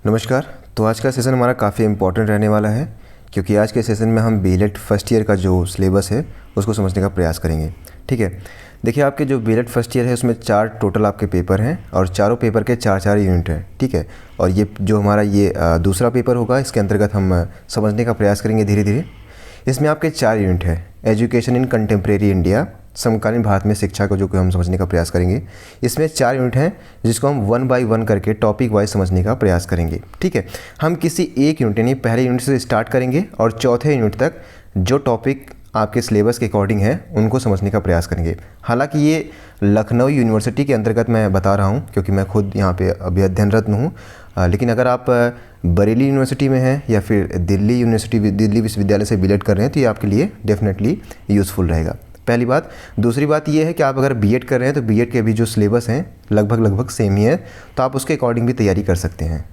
नमस्कार। तो आज का सेशन हमारा काफ़ी इम्पोर्टेंट रहने वाला है, क्योंकि आज के सेशन में हम बीएलएड फर्स्ट ईयर का जो सिलेबस है उसको समझने का प्रयास करेंगे। ठीक है, देखिए आपके जो बीएलएड फर्स्ट ईयर है उसमें 4 टोटल आपके पेपर हैं और चारों पेपर के 4-4 यूनिट हैं। ठीक है, और ये जो हमारा दूसरा पेपर होगा इसके अंतर्गत हम समझने का प्रयास करेंगे धीरे धीरे। इसमें आपके 4 यूनिट है। एजुकेशन इन कंटेम्प्रेरी इंडिया, समकालीन भारत में शिक्षा को जो कि हम समझने का प्रयास करेंगे। इसमें 4 यूनिट हैं जिसको हम 1 बाय 1 करके टॉपिक वाइज समझने का प्रयास करेंगे। ठीक है, हम किसी एक यूनिट यानी पहले यूनिट से स्टार्ट करेंगे और चौथे यूनिट तक जो टॉपिक आपके सिलेबस के अकॉर्डिंग है उनको समझने का प्रयास करेंगे। हालांकि ये लखनऊ यूनिवर्सिटी के अंतर्गत मैं बता रहा हूँ, क्योंकि मैं खुद यहाँ पे अभी अध्ययनरत हूँ। लेकिन अगर आप बरेली यूनिवर्सिटी में हैं या फिर दिल्ली विश्वविद्यालय से बीएड कर रहे हैं तो ये आपके लिए डेफिनेटली यूज़फुल रहेगा। पहली बात। दूसरी बात ये है कि आप अगर बीएड कर रहे हैं तो बीएड के भी जो सिलेबस हैं लगभग सेम ही है, तो आप उसके अकॉर्डिंग भी तैयारी कर सकते हैं।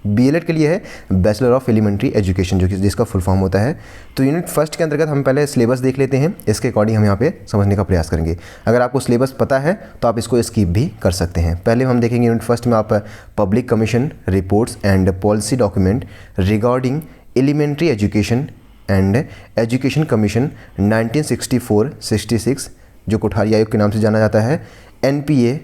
बीएलएड के लिए है बैचलर ऑफ एलिमेंट्री एजुकेशन, जो कि जिसका फुल फॉर्म होता है। तो यूनिट फर्स्ट के अंतर्गत हम पहले सिलेबस देख लेते हैं, इसके अकॉर्डिंग हम यहाँ पे समझने का प्रयास करेंगे। अगर आपको सिलेबस पता है तो आप इसको स्किप भी कर सकते हैं। पहले हम देखेंगे यूनिट फर्स्ट में आप public commission reports and policy document regarding elementary education and education commission 1964-66, जो कोठारी आयोग के नाम से जाना जाता है, एनपीए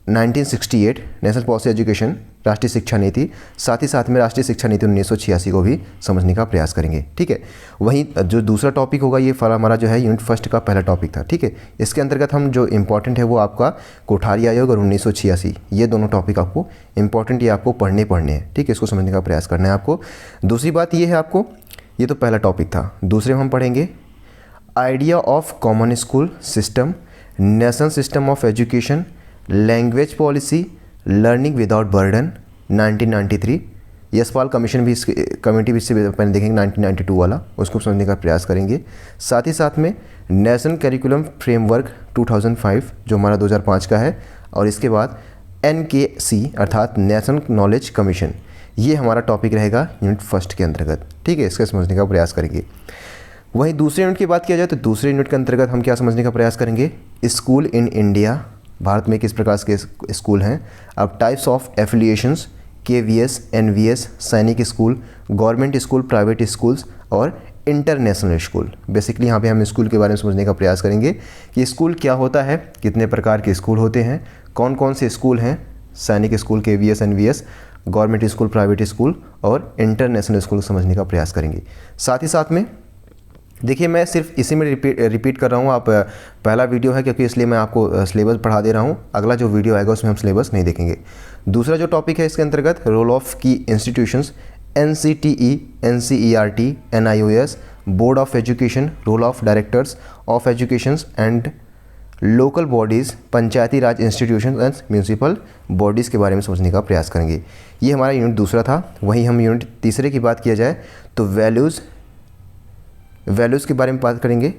1968 नेशनल पॉलिसी एजुकेशन राष्ट्रीय शिक्षा नीति, साथ ही साथ में राष्ट्रीय शिक्षा नीति 1986 को भी समझने का प्रयास करेंगे। ठीक है, वहीं जो दूसरा टॉपिक होगा ये हमारा जो है यूनिट फर्स्ट का पहला टॉपिक था। ठीक है, इसके अंतर्गत हम जो इम्पोर्टेंट है वो आपका कोठारी आयोग और 1986, ये दोनों टॉपिक आपको इम्पोर्टेंट, ये आपको पढ़ने हैं। ठीक है, इसको समझने का प्रयास करना है आपको। दूसरी बात ये है आपको, ये तो पहला टॉपिक था। दूसरे में हम पढ़ेंगे idea of common school system, national system of education, language policy, learning without burden 1993। Yashpal commission भी कमेटी भी इससे पहले देखेंगे 1992 वाला, उसको समझने का प्रयास करेंगे। साथ ही साथ में नेशनल करिकुलम फ्रेमवर्क 2005 जो हमारा 2005 का है, और इसके बाद NKC अर्थात नेशनल नॉलेज कमीशन, ये हमारा टॉपिक रहेगा यूनिट फर्स्ट के अंतर्गत। ठीक है, इसका समझने का प्रयास करेंगे। वहीं दूसरे यूनिट की बात किया जाए तो दूसरे यूनिट के अंतर्गत हम क्या समझने का प्रयास करेंगे, स्कूल इन इंडिया, भारत में किस प्रकार के स्कूल हैं। अब types of affiliations, KVS, NVS, सैनिक school, government school, private schools और इंटरनेशनल स्कूल। बेसिकली यहाँ पे हम स्कूल के बारे में समझने का प्रयास करेंगे कि स्कूल क्या होता है, कितने प्रकार के स्कूल होते हैं, कौन कौन से स्कूल हैं, सैनिक school, KVS, NVS, government school, private school और इंटरनेशनल स्कूल समझने का प्रयास करेंगे। साथ ही साथ में देखिए, मैं सिर्फ इसी में रिपीट कर रहा हूँ। आप पहला वीडियो है क्योंकि इसलिए मैं आपको सिलेबस पढ़ा दे रहा हूँ। अगला जो वीडियो आएगा उसमें हम सिलेबस नहीं देखेंगे। दूसरा जो टॉपिक है इसके अंतर्गत role of key institutions, NCTE, NCERT, NIOS, board of education, role of directors of educations and local bodies, Panchayati Raj institution and municipal bodies के बारे में समझने का प्रयास करेंगे। ये हमारा यूनिट दूसरा था। वहीं हम यूनिट तीसरे की बात किया जाए तो वैल्यूज़ के बारे में बात करेंगे।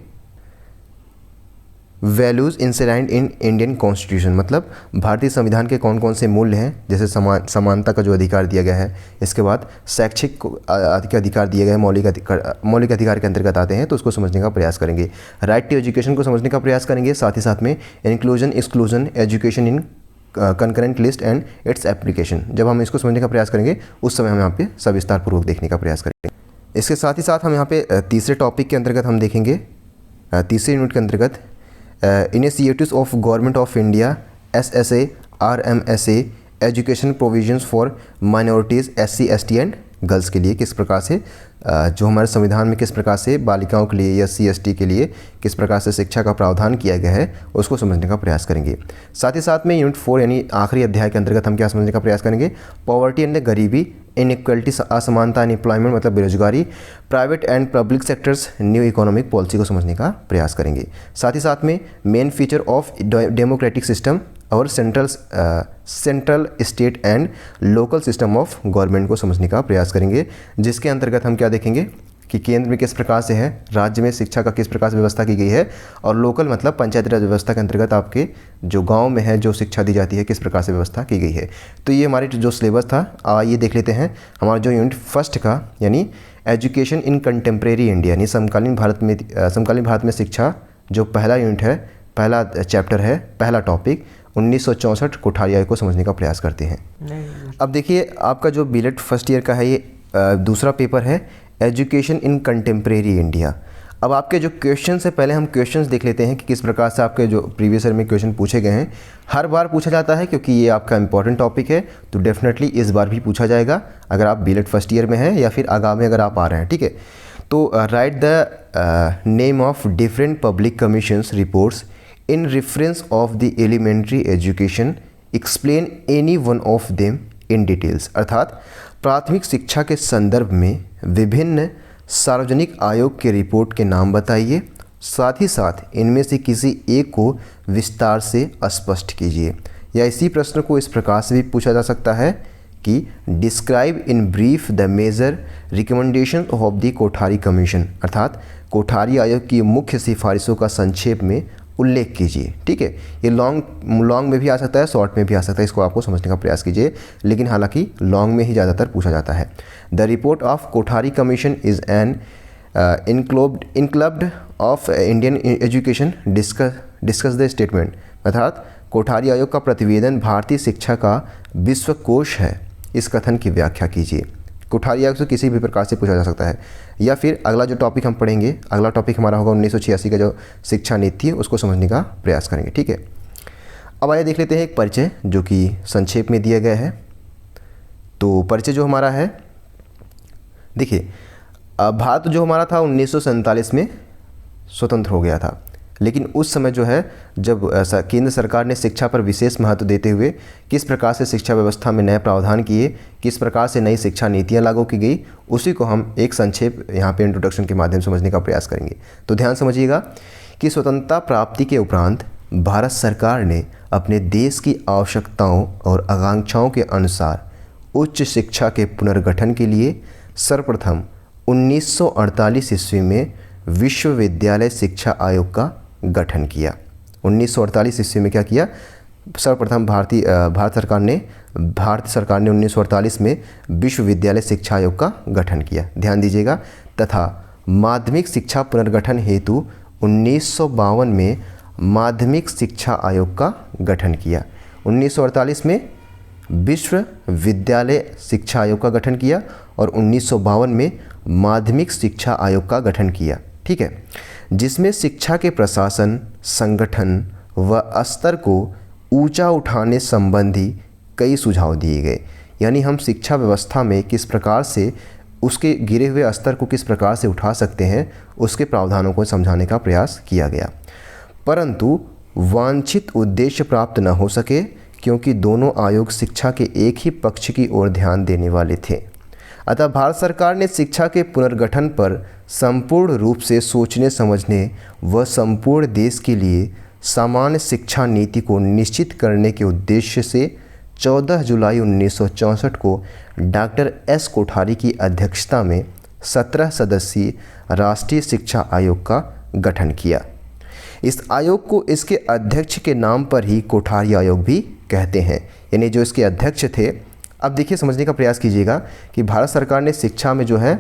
वैल्यूज़ इंश्राइंड इन इंडियन कॉन्स्टिट्यूशन, मतलब भारतीय संविधान के कौन कौन से मूल्य हैं, जैसे समानता का जो अधिकार दिया गया है, इसके बाद शैक्षिक के अधिकार दिए गए मौलिक अधिकार के अंतर्गत आते हैं, तो उसको समझने का प्रयास करेंगे। राइट टू एजुकेशन को समझने का प्रयास करेंगे। साथ ही साथ में inclusion, exclusion, education in concurrent list and its application, जब हम इसको समझने का प्रयास करेंगे उस समय हम यहाँ पे सविस्तारपूर्वक देखने का प्रयास करेंगे। इसके साथ ही साथ हम यहाँ पे तीसरे टॉपिक के अंतर्गत हम देखेंगे, तीसरे यूनिट के अंतर्गत initiatives of government of India, SSA, RMSA, education provisions for minorities, SC, ST and girls के लिए किस प्रकार से जो हमारे संविधान में किस प्रकार से बालिकाओं के लिए या SC, ST के लिए किस प्रकार से शिक्षा का प्रावधान किया गया है उसको समझने का प्रयास करेंगे। साथ ही साथ में यूनिट 4 यानी आखिरी अध्याय के अंतर्गत हम क्या समझने का प्रयास करेंगे, पॉवर्टी एंड गरीबी, इनइक्वलिटी, असमानता, अनएम्प्लॉयमेंट मतलब बेरोजगारी, private and public sectors, new economic policy को समझने का प्रयास करेंगे। साथ ही साथ में main feature of democratic system और central state and local system of government को समझने का प्रयास करेंगे, जिसके अंतर्गत हम क्या देखेंगे कि केंद्र में किस प्रकार से है, राज्य में शिक्षा का किस प्रकार से व्यवस्था की गई है, और लोकल मतलब पंचायती राज व्यवस्था के अंतर्गत आपके जो गांव में है जो शिक्षा दी जाती है किस प्रकार से व्यवस्था की गई है। तो ये हमारे जो सिलेबस था, आइए देख लेते हैं हमारा जो यूनिट फर्स्ट का यानी एजुकेशन इन कंटेम्प्रेरी इंडिया यानी समकालीन भारत में शिक्षा, जो पहला यूनिट है, पहला चैप्टर है, पहला टॉपिक, 1964 कोठारी आयोग को समझने का प्रयास करते हैं। अब देखिए आपका जो बीलेट फर्स्ट ईयर का है ये दूसरा पेपर है एजुकेशन इन कंटेम्प्रेरी इंडिया। अब आपके जो क्वेश्चंस है पहले हम क्वेश्चंस देख लेते हैं कि किस प्रकार से आपके जो प्रीवियस ईयर में क्वेश्चन पूछे गए हैं। हर बार पूछा जाता है क्योंकि ये आपका इंपॉर्टेंट टॉपिक है, तो डेफिनेटली इस बार भी पूछा जाएगा अगर आप बीलेट फर्स्ट ईयर में हैं या फिर आगामी अगर आप आ रहे हैं। ठीक है, तो write the name of different public commissions reports in reference of the elementary education, explain any one of them in details. अर्थात प्राथमिक शिक्षा के संदर्भ में विभिन्न सार्वजनिक आयोग के रिपोर्ट के नाम बताइए, साथ ही साथ इनमें से किसी एक को विस्तार से स्पष्ट कीजिए। या इसी प्रश्न को इस प्रकार से भी पूछा जा सकता है कि describe in brief the major recommendation of the Kothari commission. अर्थात कोठारी आयोग की मुख्य सिफारिशों का संक्षेप में उल्लेख कीजिए। ठीक है, ये लॉन्ग में भी आ सकता है, शॉर्ट में भी आ सकता है, इसको आपको समझने का प्रयास कीजिए, लेकिन हालांकि लॉन्ग में ही ज़्यादातर पूछा जाता है। The report of Kothari commission is an included of Indian education discuss the statement. अर्थात कोठारी आयोग का प्रतिवेदन भारतीय शिक्षा का विश्वकोश है, इस कथन की व्याख्या कीजिए। कोठारी आयोग से किसी भी प्रकार से पूछा जा सकता है। या फिर अगला जो टॉपिक हम पढ़ेंगे, अगला टॉपिक हमारा होगा 1986 का जो शिक्षा नीति है, उसको समझने का प्रयास करेंगे। ठीक है, अब आइए देख लेते हैं एक परिचय जो कि संक्षेप में दिया गया है। तो परिचय जो हमारा है, देखिए भारत जो हमारा था 1947 में स्वतंत्र हो गया था, लेकिन उस समय जो है जब केंद्र सरकार ने शिक्षा पर विशेष महत्व देते हुए किस प्रकार से शिक्षा व्यवस्था में नए प्रावधान किए, किस प्रकार से नई शिक्षा नीतियां लागू की गई, उसी को हम एक संक्षेप यहाँ पे इंट्रोडक्शन के माध्यम से समझने का प्रयास करेंगे। तो ध्यान समझिएगा कि स्वतंत्रता प्राप्ति के उपरांत भारत सरकार ने अपने देश की आवश्यकताओं और आकांक्षाओं के अनुसार उच्च शिक्षा के पुनर्गठन के लिए सर्वप्रथम 1948 ईस्वी में विश्वविद्यालय शिक्षा आयोग का गठन किया। 1948 ईस्वी में क्या किया, सर्वप्रथम भारत सरकार ने 1948 में विश्वविद्यालय शिक्षा आयोग का गठन किया। ध्यान दीजिएगा, तथा माध्यमिक शिक्षा पुनर्गठन हेतु 1952 में माध्यमिक शिक्षा आयोग का गठन किया। 1948 में विश्वविद्यालय शिक्षा आयोग का गठन किया और 1952 में माध्यमिक शिक्षा आयोग का गठन किया। ठीक है, जिसमें शिक्षा के प्रशासन, संगठन व स्तर को ऊंचा उठाने संबंधी कई सुझाव दिए गए। यानी हम शिक्षा व्यवस्था में किस प्रकार से उसके गिरे हुए स्तर को किस प्रकार से उठा सकते हैं, उसके प्रावधानों को समझाने का प्रयास किया गया। परंतु वांछित उद्देश्य प्राप्त न हो सके, क्योंकि दोनों आयोग शिक्षा के एक ही पक्ष की ओर ध्यान देने वाले थे। अतः भारत सरकार ने शिक्षा के पुनर्गठन पर संपूर्ण रूप से सोचने समझने व संपूर्ण देश के लिए सामान्य शिक्षा नीति को निश्चित करने के उद्देश्य से 14 जुलाई 1964 को डॉक्टर एस कोठारी की अध्यक्षता में 17 सदस्यीय राष्ट्रीय शिक्षा आयोग का गठन किया। इस आयोग को इसके अध्यक्ष के नाम पर ही कोठारी आयोग भी कहते हैं, यानी जो इसके अध्यक्ष थे। अब देखिए, समझने का प्रयास कीजिएगा कि भारत सरकार ने शिक्षा में जो है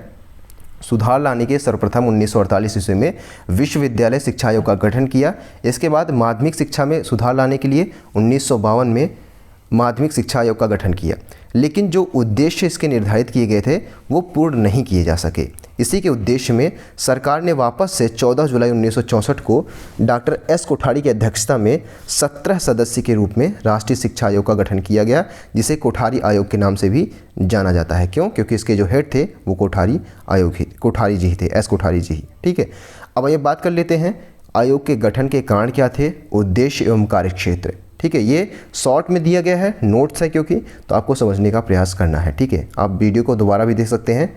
सुधार लाने के सर्वप्रथम 1948 ईस्वी में विश्वविद्यालय शिक्षा आयोग का गठन किया। इसके बाद माध्यमिक शिक्षा में सुधार लाने के लिए 1952 में माध्यमिक शिक्षा आयोग का गठन किया, लेकिन जो उद्देश्य इसके निर्धारित किए गए थे वो पूर्ण नहीं किए जा सके। इसी के उद्देश्य में सरकार ने वापस से 14 जुलाई 1964 को डॉक्टर एस कोठारी की अध्यक्षता में 17 सदस्य के रूप में राष्ट्रीय शिक्षा आयोग का गठन किया गया, जिसे कोठारी आयोग के नाम से भी जाना जाता है। क्यों? क्योंकि इसके जो हेड थे वो कोठारी जी थे, एस कोठारी जी ही। ठीक है, अब ये बात कर लेते हैं आयोग के गठन के कारण क्या थे, उद्देश्य एवं कार्यक्षेत्र। ठीक है, ये शॉर्ट में दिया गया है, नोट्स है क्योंकि, तो आपको समझने का प्रयास करना है। ठीक है, आप वीडियो को दोबारा भी देख सकते हैं।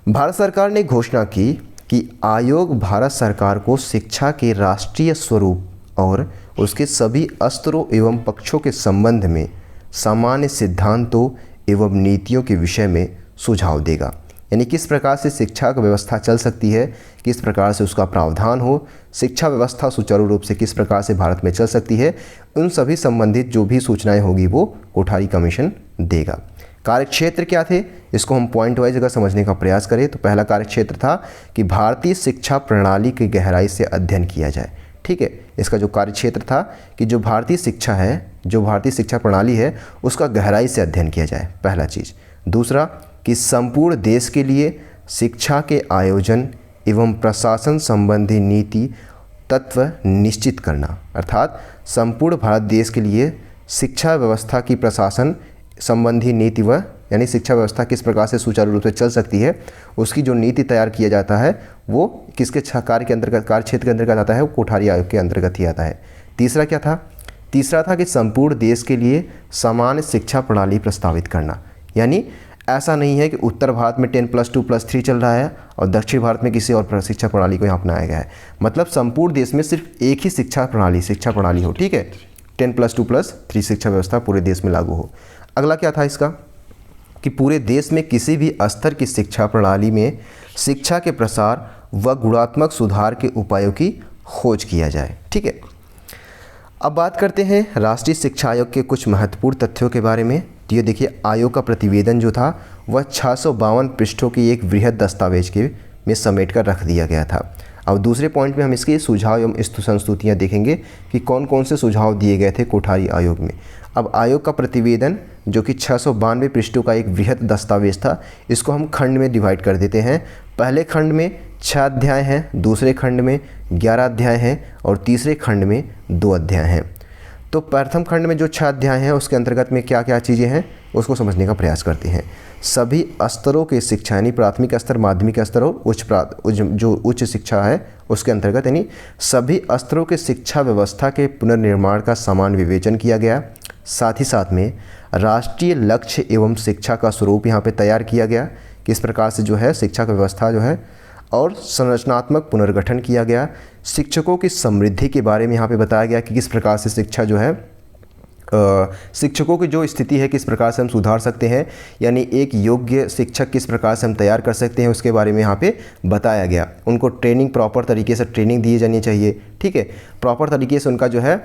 भारत सरकार ने घोषणा की कि आयोग भारत सरकार को शिक्षा के राष्ट्रीय स्वरूप और उसके सभी स्तरों एवं पक्षों के संबंध में सामान्य सिद्धांतों एवं नीतियों के विषय में सुझाव देगा। यानी किस प्रकार से शिक्षा की व्यवस्था चल सकती है, किस प्रकार से उसका प्रावधान हो, शिक्षा व्यवस्था सुचारू रूप से किस प्रकार से भारत में चल सकती है, उन सभी संबंधित जो भी सूचनाएं होगी वो कोठारी कमीशन देगा। कार्यक्षेत्र क्या थे, इसको हम पॉइंट वाइज अगर समझने का प्रयास करें तो पहला कार्यक्षेत्र था कि भारतीय शिक्षा प्रणाली की गहराई से अध्ययन किया जाए। ठीक है। इसका जो कार्यक्षेत्र था कि जो भारतीय शिक्षा है, जो भारतीय शिक्षा प्रणाली है, उसका गहराई से अध्ययन किया जाए, पहला चीज़। दूसरा कि संपूर्ण देश के लिए शिक्षा के आयोजन एवं प्रशासन संबंधी नीति तत्व निश्चित करना, अर्थात संपूर्ण भारत देश के लिए शिक्षा व्यवस्था की प्रशासन संबंधी नीति व यानी शिक्षा व्यवस्था किस प्रकार से सुचारू रूप से चल सकती है, उसकी जो नीति तैयार किया जाता है वो किसके कार्य के अंतर्गत, कार्य क्षेत्र के अंतर्गत आता है, वो कोठारी आयोग के अंतर्गत ही आता है। तीसरा क्या था? तीसरा था कि संपूर्ण देश के लिए समान शिक्षा प्रणाली प्रस्तावित करना, यानी ऐसा नहीं है कि उत्तर भारत में 10+2+3 चल रहा है और दक्षिण भारत में किसी और शिक्षा प्रणाली को यहाँ अपनाया गया है। मतलब संपूर्ण देश में सिर्फ एक ही शिक्षा प्रणाली हो, ठीक है, 10+2+3 शिक्षा व्यवस्था पूरे देश में लागू हो। अगला क्या था इसका कि पूरे देश में किसी भी स्तर की शिक्षा प्रणाली में शिक्षा के प्रसार व गुणात्मक सुधार के उपायों की खोज किया जाए, ठीक है। अब बात करते हैं राष्ट्रीय शिक्षा आयोग के कुछ महत्वपूर्ण तथ्यों के बारे में। तो ये देखिए, आयोग का प्रतिवेदन जो था वह 652 पृष्ठों की एक वृहद दस्तावेज के में समेट कर रख दिया गया था। अब दूसरे पॉइंट में हम इसके सुझाव एवं संस्तुतियाँ देखेंगे कि कौन कौन से सुझाव दिए गए थे कोठारी आयोग में। अब आयोग का प्रतिवेदन जो कि 692 पृष्ठों का एक वृहद दस्तावेज था, इसको हम खंड में डिवाइड कर देते हैं। पहले खंड में 6 अध्याय हैं, दूसरे खंड में 11 अध्याय हैं और तीसरे खंड में 2 अध्याय हैं। तो प्रथम खंड में जो 6 अध्याय हैं उसके अंतर्गत में क्या क्या चीज़ें हैं उसको समझने का प्रयास करते हैं। सभी स्तरों के शिक्षा यानी प्राथमिक स्तर, माध्यमिक स्तर और जो उच्च शिक्षा है उसके अंतर्गत यानी सभी स्तरों के शिक्षा व्यवस्था के पुनर्निर्माण का समान विवेचन किया गया। साथ ही साथ में राष्ट्रीय लक्ष्य एवं शिक्षा का स्वरूप यहाँ पे तैयार किया गया, किस प्रकार से जो है शिक्षा का व्यवस्था जो है, और संरचनात्मक पुनर्गठन किया गया। शिक्षकों की समृद्धि के बारे में यहाँ पे बताया गया कि किस प्रकार से शिक्षा जो है शिक्षकों की जो स्थिति है किस प्रकार से हम सुधार सकते हैं, यानी एक योग्य शिक्षक किस प्रकार से हम तैयार कर सकते हैं उसके बारे में यहाँ पे बताया गया। उनको ट्रेनिंग, प्रॉपर तरीके से ट्रेनिंग दी जानी चाहिए, ठीक है, प्रॉपर तरीके से उनका जो है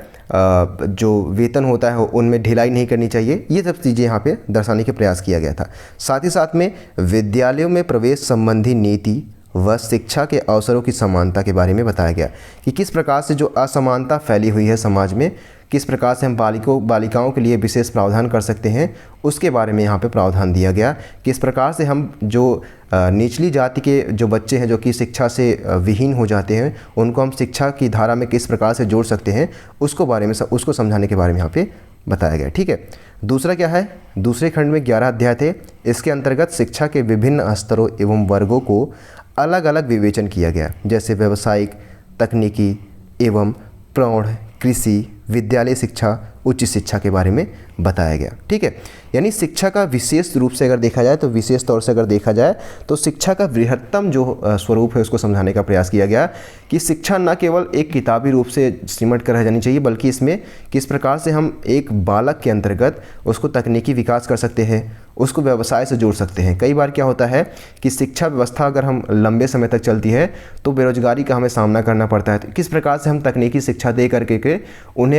जो वेतन होता है उनमें ढिलाई नहीं करनी चाहिए। ये सब चीज़ें यहाँ पे दर्शाने के प्रयास किया गया था। साथ ही साथ में विद्यालयों में प्रवेश संबंधी नीति व शिक्षा के अवसरों की समानता के बारे में बताया गया कि किस प्रकार से जो असमानता फैली हुई है समाज में, किस प्रकार से हम बालिकाओं के लिए विशेष प्रावधान कर सकते हैं, उसके बारे में यहाँ पे प्रावधान दिया गया। किस प्रकार से हम जो निचली जाति के जो बच्चे हैं जो कि शिक्षा से विहीन हो जाते हैं उनको हम शिक्षा की धारा में किस प्रकार से जोड़ सकते हैं उसको समझाने के बारे में यहाँ पे बताया गया, ठीक है। दूसरा क्या है, दूसरे खंड में 11 अध्याय थे। इसके अंतर्गत शिक्षा के विभिन्न स्तरों एवं वर्गों को अलग अलग विवेचन किया गया, जैसे व्यावसायिक, तकनीकी एवं प्रौढ़, कृषि, विद्यालय शिक्षा, उच्च शिक्षा के बारे में बताया गया, ठीक है। यानी शिक्षा का विशेष रूप से अगर देखा जाए तो विशेष तौर से अगर देखा जाए तो शिक्षा का बृहत्तम जो स्वरूप है उसको समझाने का प्रयास किया गया कि शिक्षा न केवल एक किताबी रूप से सिमट कर रह जानी चाहिए, बल्कि इसमें किस प्रकार से हम एक बालक के अंतर्गत उसको तकनीकी विकास कर सकते हैं, उसको व्यवसाय से जोड़ सकते हैं। कई बार क्या होता है कि शिक्षा व्यवस्था अगर हम लंबे समय तक चलती है तो बेरोजगारी का हमें सामना करना पड़ता है। तो किस प्रकार से हम तकनीकी शिक्षा दे करके के उन्हें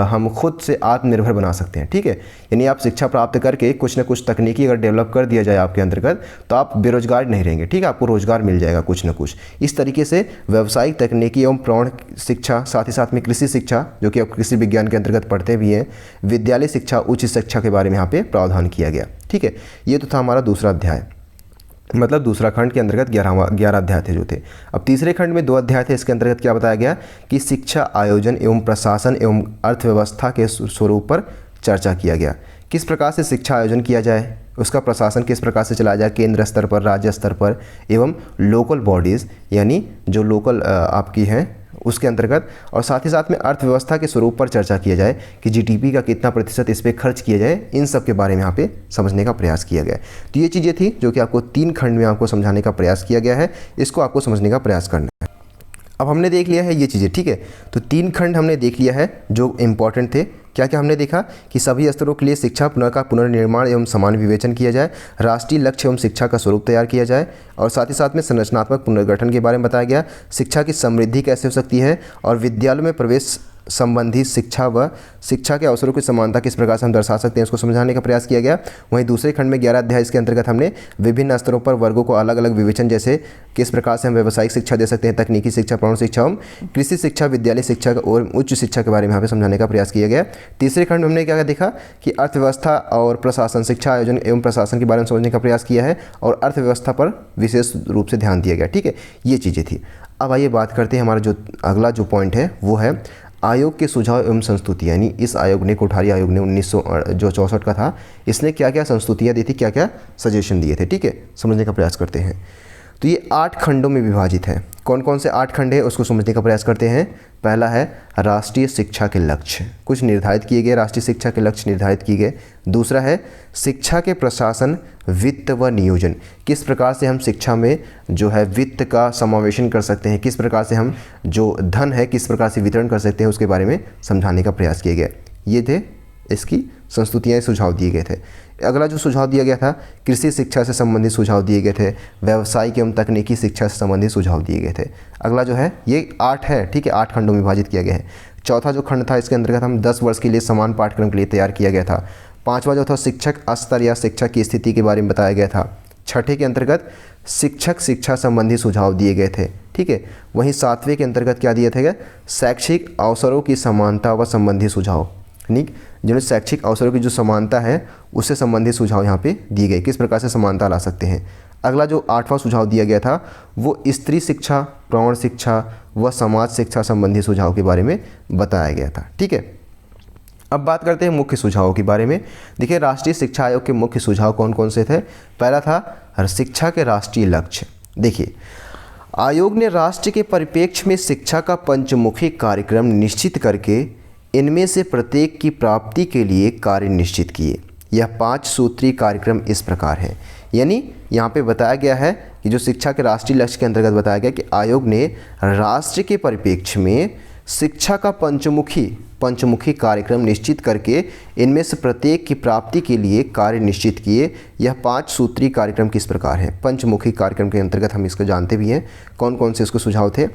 हम खुद से आत्मनिर्भर बना सकते हैं, ठीक है। यानी आप शिक्षा प्राप्त करके कुछ न कुछ तकनीकी अगर डेवलप कर दिया जाए आपके अंतर्गत तो आप बेरोजगार नहीं रहेंगे, ठीक है, आपको रोजगार मिल जाएगा कुछ न कुछ। इस तरीके से व्यावसायिक, तकनीकी एवं प्रौढ़ शिक्षा, साथ ही साथ में कृषि शिक्षा जो कि आप कृषि विज्ञान के अंतर्गत पढ़ते भी हैं, विद्यालय शिक्षा, उच्च शिक्षा के बारे में यहाँ पे प्रावधान किया गया, ठीक है। ये तो था हमारा दूसरा अध्याय, मतलब दूसरा खंड के अंतर्गत 11 अध्याय थे जो थे। अब तीसरे खंड में 2 अध्याय थे। इसके अंतर्गत क्या बताया गया कि शिक्षा आयोजन एवं प्रशासन एवं अर्थव्यवस्था के स्वरूप पर चर्चा किया गया। किस प्रकार से शिक्षा आयोजन किया जाए, उसका प्रशासन किस प्रकार से चलाया जाए, केंद्र स्तर पर, राज्य स्तर पर एवं लोकल बॉडीज़ यानी जो लोकल आपकी हैं उसके अंतर्गत, और साथ ही साथ में अर्थव्यवस्था के स्वरूप पर चर्चा किया जाए कि जीडीपी का कितना प्रतिशत इस पर खर्च किया जाए, इन सब के बारे में यहाँ पे समझने का प्रयास किया गया। तो ये चीज़ें थी जो कि आपको 3 खंड में आपको समझाने का प्रयास किया गया है, इसको आपको समझने का प्रयास करना है। अब हमने देख लिया है ये चीज़ें, ठीक है। तो 3 खंड हमने देख लिया है जो इम्पॉर्टेंट थे। क्या क्या हमने देखा कि सभी स्तरों के लिए शिक्षा का पुनर्निर्माण एवं समान विवेचन किया जाए, राष्ट्रीय लक्ष्य एवं शिक्षा का स्वरूप तैयार किया जाए, और साथ ही साथ में संरचनात्मक पुनर्गठन के बारे में बताया गया, शिक्षा की समृद्धि कैसे हो सकती है, और विद्यालयों में प्रवेश संबंधी शिक्षा व शिक्षा के अवसरों की समानता किस प्रकार से हम दर्शा सकते हैं, उसको समझाने का प्रयास किया गया। वहीं दूसरे खंड में 11 अध्याय, इसके अंतर्गत हमने विभिन्न स्तरों पर वर्गों को अलग अलग विवेचन, जैसे किस प्रकार से हम व्यावसायिक शिक्षा दे सकते हैं, तकनीकी शिक्षा, प्रौढ़ शिक्षा एवं कृषि शिक्षा, विद्यालय शिक्षा और उच्च शिक्षा के बारे में यहाँ पे समझाने का प्रयास किया गया। तीसरे खंड में हमने क्या देखा कि अर्थव्यवस्था और प्रशासन, शिक्षा आयोजन एवं प्रशासन के बारे में समझने का प्रयास किया है और अर्थव्यवस्था पर विशेष रूप से ध्यान दिया गया। ठीक है, ये चीज़ें थी। अब आइए बात करते हैं, हमारा जो अगला जो पॉइंट है वो है आयोग के सुझाव एवं संस्तुति। यानी इस आयोग ने, कोठारी आयोग ने 1964 का था, इसने क्या क्या संस्तुतियाँ दी थी, क्या क्या सजेशन दिए थे। ठीक है, समझने का प्रयास करते हैं। तो ये 8 खंडों में विभाजित है। कौन कौन से 8 खंड है उसको समझने का प्रयास करते हैं। पहला है राष्ट्रीय शिक्षा के लक्ष्य, कुछ निर्धारित किए गए राष्ट्रीय शिक्षा के लक्ष्य निर्धारित किए गए। दूसरा है शिक्षा के प्रशासन, वित्त व नियोजन, किस प्रकार से हम शिक्षा में जो है वित्त का समावेशन कर सकते हैं, किस प्रकार से हम जो धन है किस प्रकार से वितरण कर सकते हैं, उसके बारे में समझाने का प्रयास किया गया। ये थे इसकी संस्तुतियाँ, सुझाव दिए गए थे। अगला जो सुझाव दिया गया था, कृषि शिक्षा से संबंधित सुझाव दिए गए थे, व्यावसायिक एवं तकनीकी शिक्षा से संबंधित सुझाव दिए गए थे। अगला जो है ये 8 है। ठीक है, 8 खंडों में विभाजित किया गया है। चौथा जो खंड था, इसके अंतर्गत हम 10 वर्ष के लिए समान पाठ्यक्रम के लिए तैयार किया गया था। पाँचवा जो था शिक्षक स्तर या शिक्षा की स्थिति के बारे में बताया गया था। छठे के अंतर्गत शिक्षक शिक्षा संबंधी सुझाव दिए गए थे। ठीक है, वहीं 7वें के अंतर्गत क्या दिए थे, शैक्षिक अवसरों की समानता व संबंधी सुझाव। ठीक, जिन्हें शैक्षिक अवसरों की जो समानता है उससे संबंधित सुझाव यहाँ पे दिए गए, किस प्रकार से समानता ला सकते हैं। अगला जो 8वां सुझाव दिया गया था वो स्त्री शिक्षा, प्रौढ़ शिक्षा व समाज शिक्षा संबंधी सुझाव के बारे में बताया गया था। ठीक है, अब बात करते हैं मुख्य सुझावों के बारे में। देखिए, राष्ट्रीय शिक्षा आयोग के मुख्य सुझाव कौन कौन से थे। पहला था शिक्षा के राष्ट्रीय लक्ष्य। देखिए, आयोग ने राष्ट्र के परिप्रेक्ष्य में शिक्षा का पंचमुखी कार्यक्रम निश्चित करके इनमें से प्रत्येक की प्राप्ति के लिए कार्य निश्चित किए। यह 5 सूत्रीय कार्यक्रम इस प्रकार है। यानी यहाँ पे बताया गया है कि जो शिक्षा के राष्ट्रीय लक्ष्य के अंतर्गत बताया गया कि आयोग ने राष्ट्र के परिप्रेक्ष्य में शिक्षा का पंचमुखी कार्यक्रम निश्चित करके इनमें से प्रत्येक की प्राप्ति के लिए कार्य निश्चित किए। यह 5 सूत्रीय कार्यक्रम किस प्रकार है। पंचमुखी कार्यक्रम के अंतर्गत हम इसको जानते भी हैं, कौन कौन से इसको सुझाव थे।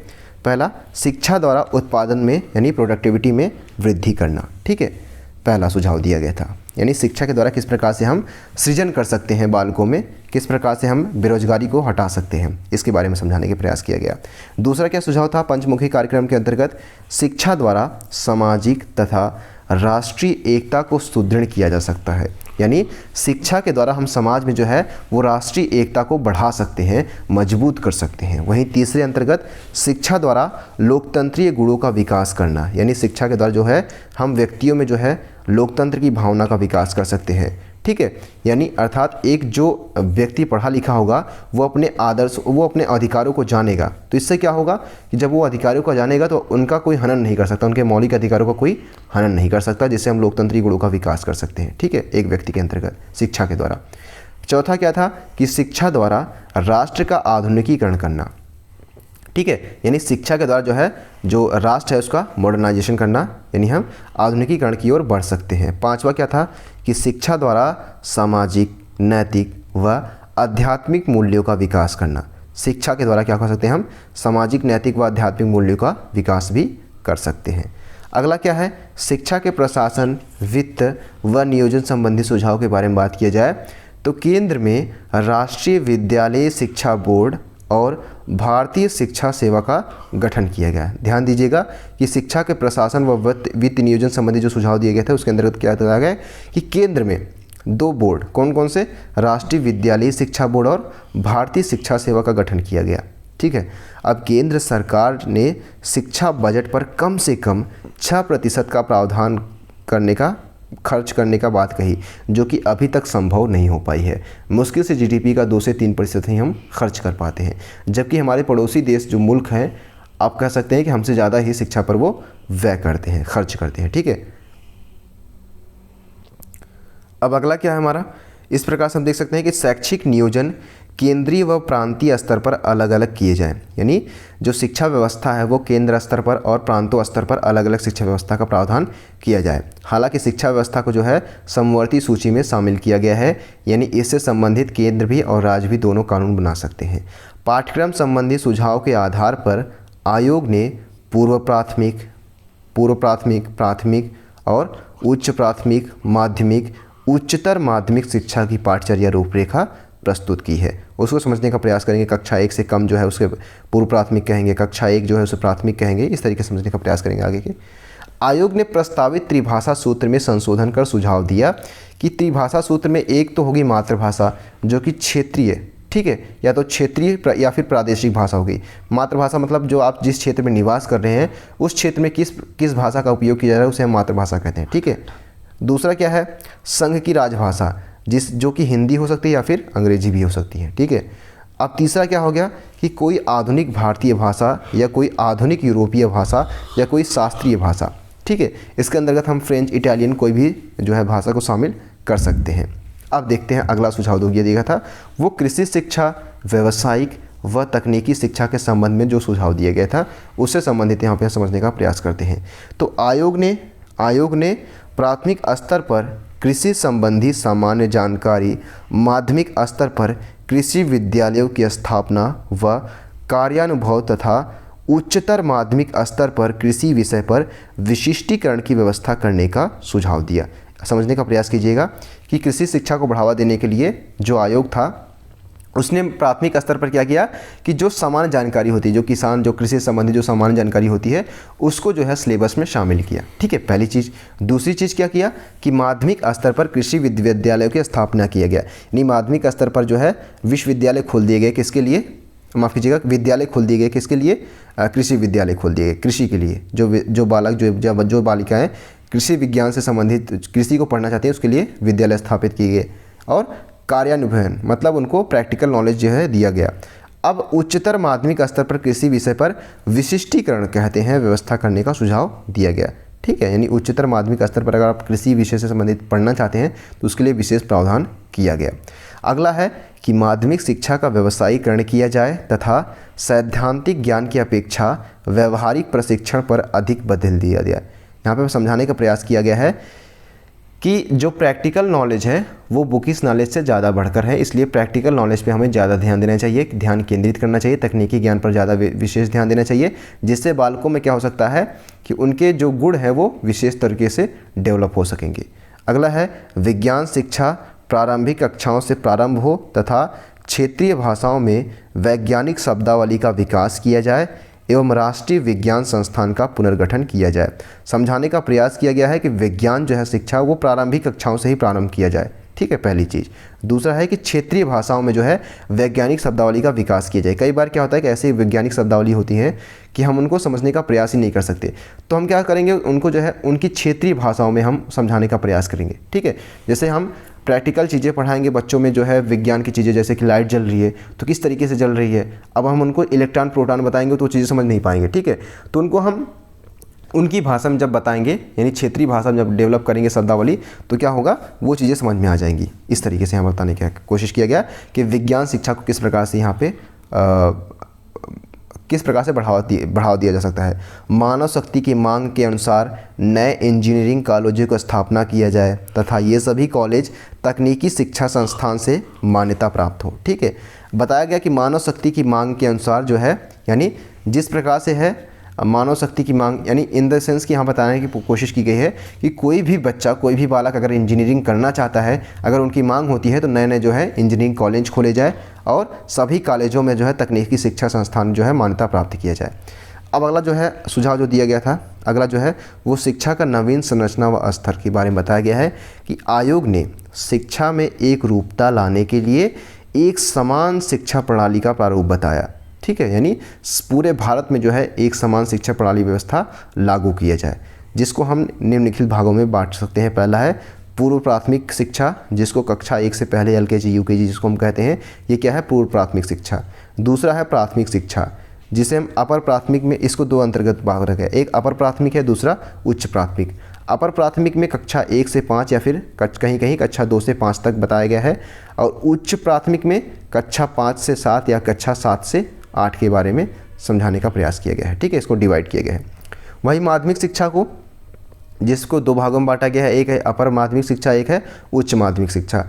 पहला, शिक्षा द्वारा उत्पादन में यानी प्रोडक्टिविटी में वृद्धि करना। ठीक है, पहला सुझाव दिया गया था। यानी शिक्षा के द्वारा किस प्रकार से हम सृजन कर सकते हैं बालकों में, किस प्रकार से हम बेरोजगारी को हटा सकते हैं, इसके बारे में समझाने का प्रयास किया गया। दूसरा क्या सुझाव था, पंचमुखी कार्यक्रम के अंतर्गत शिक्षा द्वारा सामाजिक तथा राष्ट्रीय एकता को सुदृढ़ किया जा सकता है। यानी शिक्षा के द्वारा हम समाज में जो है वो राष्ट्रीय एकता को बढ़ा सकते हैं, मजबूत कर सकते हैं। वहीं तीसरे अंतर्गत शिक्षा द्वारा लोकतंत्रीय गुणों का विकास करना। यानी शिक्षा के द्वारा जो है हम व्यक्तियों में जो है लोकतंत्र की भावना का विकास कर सकते हैं। ठीक है, यानी अर्थात एक जो व्यक्ति पढ़ा लिखा होगा वो अपने आदर्श, वो अपने अधिकारों को जानेगा। तो इससे क्या होगा कि जब वो अधिकारों को जानेगा तो उनका कोई हनन नहीं कर सकता, उनके मौलिक अधिकारों का कोई हनन नहीं कर सकता, जिससे हम लोकतंत्रीय गुणों का विकास कर सकते हैं। ठीक है, एक व्यक्ति के अंतर्गत शिक्षा के द्वारा। चौथा क्या था कि शिक्षा द्वारा राष्ट्र का आधुनिकीकरण करना। ठीक है, यानी शिक्षा के द्वारा जो है जो राष्ट्र है उसका मॉडर्नाइजेशन करना, यानी हम आधुनिकीकरण की ओर बढ़ सकते हैं। पांचवा क्या था कि शिक्षा द्वारा सामाजिक, नैतिक व आध्यात्मिक मूल्यों का विकास करना। शिक्षा के द्वारा क्या कर सकते हैं हम, सामाजिक, नैतिक व आध्यात्मिक मूल्यों का विकास भी कर सकते हैं। अगला क्या है, शिक्षा के प्रशासन, वित्त व नियोजन संबंधी सुझाव के बारे में बात किया जाए तो केंद्र में राष्ट्रीय विद्यालय शिक्षा बोर्ड और भारतीय शिक्षा सेवा का गठन किया गया है। ध्यान दीजिएगा कि शिक्षा के प्रशासन व वित्त नियोजन संबंधी जो सुझाव दिए गए थे उसके अंतर्गत क्या बताया गया कि केंद्र में 2 बोर्ड, कौन कौन से, राष्ट्रीय विद्यालय शिक्षा बोर्ड और भारतीय शिक्षा सेवा का गठन किया गया। ठीक है, अब केंद्र सरकार ने शिक्षा बजट पर कम से कम 6% का प्रावधान खर्च करने का बात कही, जो कि अभी तक संभव नहीं हो पाई है। मुश्किल से जीडीपी का 2 से 3% ही हम खर्च कर पाते हैं, जबकि हमारे पड़ोसी देश जो मुल्क हैं, आप कह सकते हैं कि हमसे ज़्यादा ही शिक्षा पर वो व्यय करते हैं, खर्च करते हैं। ठीक है, अब अगला क्या है हमारा, इस प्रकार से हम देख सकते हैं कि शैक्षिक नियोजन केंद्रीय व प्रांतीय स्तर पर अलग अलग किए जाएं। यानी जो शिक्षा व्यवस्था है वो केंद्र स्तर पर और प्रांतों स्तर पर अलग अलग शिक्षा व्यवस्था का प्रावधान किया जाए। हालांकि शिक्षा व्यवस्था को जो है समवर्ती सूची में शामिल किया गया है, यानी इससे संबंधित केंद्र भी और राज्य भी दोनों कानून बना सकते हैं। पाठ्यक्रम संबंधी सुझाव के आधार पर आयोग ने पूर्व प्राथमिक, पूर्व प्राथमिक, प्राथमिक और उच्च प्राथमिक, माध्यमिक, उच्चतर माध्यमिक शिक्षा की पाठचर्या रूपरेखा प्रस्तुत की है। उसको समझने का प्रयास करेंगे। कक्षा 1 से कम जो है उसके पूर्व प्राथमिक कहेंगे, कक्षा 1 जो है उसे प्राथमिक कहेंगे। इस तरीके से समझने का प्रयास करेंगे आगे के। आयोग ने प्रस्तावित त्रिभाषा सूत्र में संशोधन कर सुझाव दिया कि त्रिभाषा सूत्र में एक तो होगी मातृभाषा जो कि क्षेत्रीय, ठीक है, या तो क्षेत्रीय या फिर प्रादेशिक भाषा होगी। मातृभाषा मतलब जो आप जिस क्षेत्र में निवास कर रहे हैं उस क्षेत्र में किस भाषा का उपयोग किया जा रहा है उसे हम मातृभाषा कहते हैं, ठीक है। दूसरा क्या है, संघ की राजभाषा जो कि हिंदी हो सकती है या फिर अंग्रेजी भी हो सकती है, ठीक है। अब तीसरा क्या हो गया कि कोई आधुनिक भारतीय भाषा या कोई आधुनिक यूरोपीय भाषा या कोई शास्त्रीय भाषा, ठीक है। इसके अंतर्गत हम फ्रेंच, इटालियन कोई भी जो है भाषा को शामिल कर सकते हैं। अब देखते हैं अगला सुझाव जो दिया गया था वो कृषि शिक्षा, व्यावसायिक व तकनीकी शिक्षा के संबंध में जो सुझाव दिया गया था उससे संबंधित यहाँ पे समझने का प्रयास करते हैं। तो आयोग ने प्राथमिक स्तर पर कृषि संबंधी सामान्य जानकारी, माध्यमिक स्तर पर कृषि विद्यालयों की स्थापना व कार्यानुभव तथा उच्चतर माध्यमिक स्तर पर कृषि विषय पर विशिष्टीकरण की व्यवस्था करने का सुझाव दिया। समझने का प्रयास कीजिएगा कि कृषि शिक्षा को बढ़ावा देने के लिए जो आयोग था उसने प्राथमिक स्तर पर क्या किया कि जो सामान्य जानकारी होती है, जो किसान, जो कृषि संबंधी जो सामान्य जानकारी होती है उसको जो है सिलेबस में शामिल किया, ठीक है, पहली चीज़। दूसरी चीज़ क्या किया कि माध्यमिक स्तर पर कृषि विद्यालयों की स्थापना किया गया, यानी माध्यमिक स्तर पर जो है विश्वविद्यालय खोल दिए गए, किसके लिए, माफ़ कीजिएगा, विद्यालय खोल दिए गए, किसके लिए, कृषि विद्यालय खोल दिए गए, कृषि के लिए। जो बालक जो बालिकाएँ कृषि विज्ञान से संबंधित कृषि को पढ़ना चाहते हैं उसके लिए विद्यालय स्थापित किए गए। और कार्यान्वयन मतलब उनको प्रैक्टिकल नॉलेज जो है दिया गया। अब उच्चतर माध्यमिक स्तर पर कृषि विषय पर विशिष्टीकरण कहते हैं व्यवस्था करने का सुझाव दिया गया, ठीक है। यानी उच्चतर माध्यमिक स्तर पर अगर आप कृषि विषय से संबंधित पढ़ना चाहते हैं तो उसके लिए विशेष प्रावधान किया गया। अगला है कि माध्यमिक शिक्षा का व्यवसायीकरण किया जाए तथा सैद्धांतिक ज्ञान की अपेक्षा व्यवहारिक प्रशिक्षण पर अधिक बल दिया गया। यहाँ पर समझाने का प्रयास किया गया है कि जो प्रैक्टिकल नॉलेज है वो बुकिश नॉलेज से ज़्यादा बढ़कर है, इसलिए प्रैक्टिकल नॉलेज पे हमें ज़्यादा ध्यान देना चाहिए, ध्यान केंद्रित करना चाहिए, तकनीकी ज्ञान पर ज़्यादा विशेष ध्यान देना चाहिए, जिससे बालकों में क्या हो सकता है कि उनके जो गुण है वो विशेष तरीके से डेवलप हो सकेंगे। अगला है विज्ञान शिक्षा प्रारंभिक कक्षाओं से प्रारंभ हो तथा क्षेत्रीय भाषाओं में वैज्ञानिक शब्दावली का विकास किया जाए एवं राष्ट्रीय विज्ञान संस्थान का पुनर्गठन किया जाए। समझाने का प्रयास किया गया है कि विज्ञान जो है शिक्षा वो प्रारंभिक कक्षाओं से ही प्रारंभ किया जाए, ठीक है, पहली चीज़। दूसरा है कि क्षेत्रीय भाषाओं में जो है वैज्ञानिक शब्दावली का विकास किया जाए। कई बार क्या होता है कि ऐसी वैज्ञानिक शब्दावली होती है कि हम उनको समझने का प्रयास ही नहीं कर सकते, तो हम क्या करेंगे, उनको जो है उनकी क्षेत्रीय भाषाओं में हम समझाने का प्रयास करेंगे, ठीक है। जैसे हम प्रैक्टिकल चीज़ें पढ़ाएंगे बच्चों में, जो है विज्ञान की चीज़ें, जैसे कि लाइट जल रही है तो किस तरीके से जल रही है। अब हम उनको इलेक्ट्रॉन प्रोटॉन बताएंगे तो वो चीज़ें समझ नहीं पाएंगे, ठीक है। तो उनको हम उनकी भाषा में जब बताएंगे, यानी क्षेत्रीय भाषा में जब डेवलप करेंगे शब्दावली, तो क्या होगा, वो चीज़ें समझ में आ जाएंगी। इस तरीके से यहाँ बताने की कोशिश किया गया कि विज्ञान शिक्षा को किस प्रकार से यहाँ पे किस प्रकार से बढ़ावा दिया जा सकता है। मानव शक्ति की मांग के अनुसार नए इंजीनियरिंग कॉलेजों की स्थापना किया जाए तथा ये सभी कॉलेज तकनीकी शिक्षा संस्थान से मान्यता प्राप्त हो, ठीक है। बताया गया कि मानव शक्ति की मांग के अनुसार जो है, यानी जिस प्रकार से है मानव शक्ति की मांग, यानी इन द सेंस कि यहाँ बताने की कोशिश की गई है कि कोई भी बच्चा, कोई भी बालक अगर इंजीनियरिंग करना चाहता है, अगर उनकी मांग होती है तो नए नए जो है इंजीनियरिंग कॉलेज खोले जाए और सभी कॉलेजों में जो है तकनीकी शिक्षा संस्थान जो है मान्यता प्राप्त किया जाए। अब अगला जो है सुझाव जो दिया गया था, अगला जो है वो शिक्षा का नवीन संरचना व स्तर के बारे में बताया गया है कि आयोग ने शिक्षा में एक रूपता लाने के लिए एक समान शिक्षा प्रणाली का प्रारूप बताया, ठीक है। यानी पूरे भारत में जो है एक समान शिक्षा प्रणाली व्यवस्था लागू किया जाए, जिसको हम निम्नलिखित भागों में बांट सकते हैं। पहला है पूर्व प्राथमिक शिक्षा, जिसको कक्षा 1 से पहले LKG UKG जिसको हम कहते हैं, ये क्या है, पूर्व प्राथमिक शिक्षा। दूसरा है प्राथमिक शिक्षा, जिसे हम अपर प्राथमिक में, इसको दो अंतर्गत भाग रखा है, एक अपर प्राथमिक है, दूसरा उच्च प्राथमिक। अपर प्राथमिक में कक्षा 1 से 5 या फिर कहीं कहीं कक्षा 2 से 5 तक बताया गया है, और उच्च प्राथमिक में कक्षा 5 से 7 या कक्षा 7 से 8 के बारे में समझाने का प्रयास किया गया है, ठीक है, इसको डिवाइड किया गया है। वही माध्यमिक शिक्षा को, जिसको दो भागों में बांटा गया है, एक है अपर माध्यमिक शिक्षा, एक है उच्च माध्यमिक शिक्षा।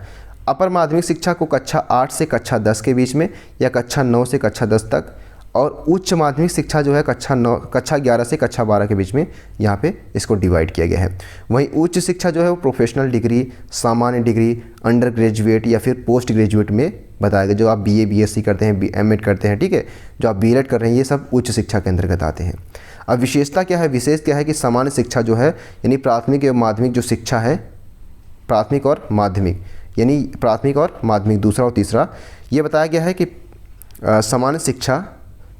अपर माध्यमिक शिक्षा को कक्षा 8 से कक्षा 10 के बीच में या कक्षा 9 से कक्षा 10 तक, और उच्च माध्यमिक शिक्षा जो है कक्षा 11 से कक्षा 12 के बीच में यहाँ पे इसको डिवाइड किया गया है। वहीं उच्च शिक्षा जो है वो प्रोफेशनल डिग्री, सामान्य डिग्री, अंडर ग्रेजुएट या फिर पोस्ट ग्रेजुएट में बताया गया। जो आप BA BSc करते हैं, M.Ed करते हैं, ठीक है, जो आप B.Ed कर रहे हैं, ये सब उच्च शिक्षा के अंतर्गत आते हैं। अब विशेषता क्या है, विशेष क्या है कि सामान्य शिक्षा जो है यानी प्राथमिक एवं माध्यमिक जो शिक्षा है, प्राथमिक और माध्यमिक यानी प्राथमिक और माध्यमिक दूसरा और तीसरा, ये बताया गया है कि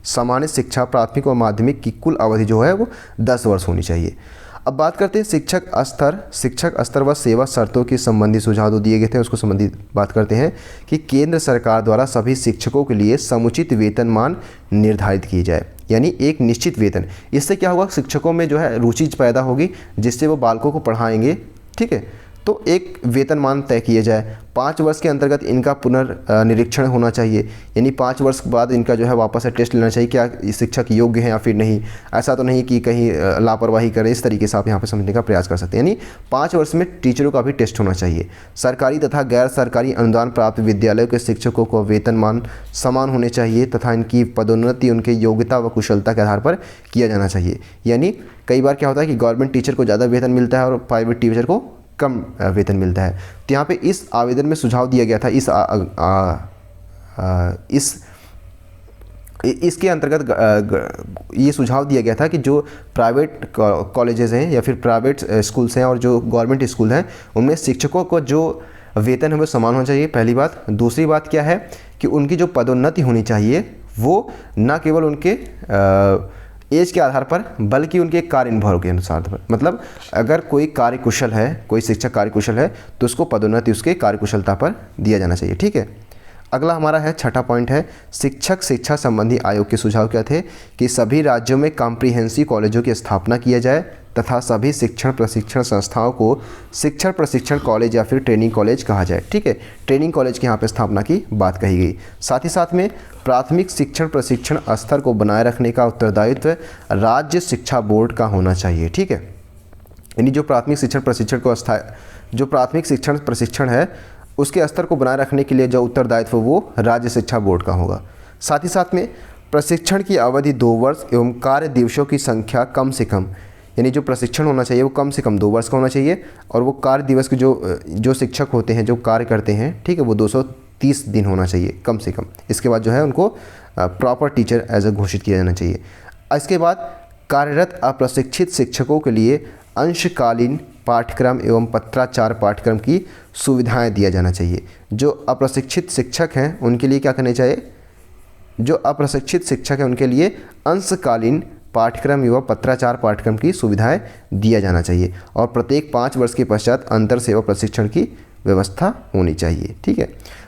सामान्य शिक्षा प्राथमिक और माध्यमिक की कुल अवधि जो है वो 10 वर्ष होनी चाहिए। अब बात करते हैं शिक्षक स्तर व सेवा शर्तों के संबंधी सुझाव जो दिए गए थे उसको संबंधित बात करते हैं कि केंद्र सरकार द्वारा सभी शिक्षकों के लिए समुचित वेतनमान निर्धारित किए जाए, यानी एक निश्चित वेतन। इससे क्या होगा, शिक्षकों में जो है रुचि पैदा होगी जिससे वो बालकों को पढ़ाएंगे, ठीक है। तो एक वेतनमान तय किया जाए। 5 वर्ष के अंतर्गत इनका पुनर्निरीक्षण होना चाहिए, यानी 5 वर्ष बाद इनका जो है वापस से टेस्ट लेना चाहिए, क्या शिक्षक योग्य हैं या फिर नहीं। ऐसा तो नहीं कि कहीं लापरवाही करें, इस तरीके से आप यहाँ पे समझने का प्रयास कर सकते हैं। यानी 5 वर्ष में टीचरों का भी टेस्ट होना चाहिए। सरकारी तथा गैर सरकारी अनुदान प्राप्त विद्यालयों के शिक्षकों को वेतनमान समान होने चाहिए तथा इनकी पदोन्नति उनके योग्यता व कुशलता के आधार पर किया जाना चाहिए। यानी कई बार क्या होता है कि गवर्नमेंट टीचर को ज़्यादा वेतन मिलता है और प्राइवेट टीचर को कम वेतन मिलता है। तो यहाँ पे इस आवेदन में सुझाव दिया गया था, इसके अंतर्गत ये सुझाव दिया गया था कि जो प्राइवेट कॉलेजेस हैं या फिर प्राइवेट स्कूल्स हैं और जो गवर्नमेंट स्कूल हैं उनमें शिक्षकों को जो वेतन है वो समान होना चाहिए, पहली बात। दूसरी बात क्या है कि उनकी जो पदोन्नति होनी चाहिए वो न केवल उनके एज के आधार पर बल्कि उनके कार्य अनुभव के अनुसार। मतलब अगर कोई कार्यकुशल है, कोई शिक्षक कार्यकुशल है तो उसको पदोन्नति उसके कार्यकुशलता पर दिया जाना चाहिए, ठीक है। अगला हमारा है छठा पॉइंट है शिक्षक शिक्षा संबंधी आयोग के सुझाव क्या थे कि सभी राज्यों में कॉम्प्रिहेंसिव कॉलेजों की स्थापना किया जाए तथा सभी शिक्षण प्रशिक्षण संस्थाओं को शिक्षण प्रशिक्षण कॉलेज या फिर ट्रेनिंग कॉलेज कहा जाए, ठीक है। ट्रेनिंग कॉलेज की यहाँ पे स्थापना की बात कही गई। साथ ही साथ में प्राथमिक शिक्षण प्रशिक्षण स्तर को बनाए रखने का उत्तरदायित्व राज्य शिक्षा बोर्ड का होना चाहिए, ठीक है। यानी जो प्राथमिक शिक्षण प्रशिक्षण है उसके स्तर को बनाए रखने के लिए जो उत्तरदायित्व वो राज्य शिक्षा बोर्ड का होगा। साथ ही साथ में प्रशिक्षण की अवधि 2 वर्ष एवं कार्य दिवसों की संख्या कम से कम, यानी जो प्रशिक्षण होना चाहिए वो कम से कम 2 वर्ष का होना चाहिए और वो कार्य दिवस के जो शिक्षक होते हैं जो कार्य करते हैं, ठीक है, वो 230 दिन होना चाहिए कम से कम। इसके बाद जो है उनको प्रॉपर टीचर एज ए घोषित किया जाना चाहिए। इसके बाद कार्यरत अप्रशिक्षित शिक्षकों के लिए अंशकालीन पाठ्यक्रम एवं पत्राचार पाठ्यक्रम की सुविधाएं दिया जाना चाहिए। जो अप्रशिक्षित शिक्षक हैं उनके लिए क्या करना चाहिए, जो अप्रशिक्षित शिक्षक हैं उनके लिए अंशकालीन पाठ्यक्रम एवं पत्राचार पाठ्यक्रम की सुविधाएं दिया जाना चाहिए और प्रत्येक 5 वर्ष के पश्चात अंतर सेवा प्रशिक्षण की व्यवस्था होनी चाहिए, ठीक है।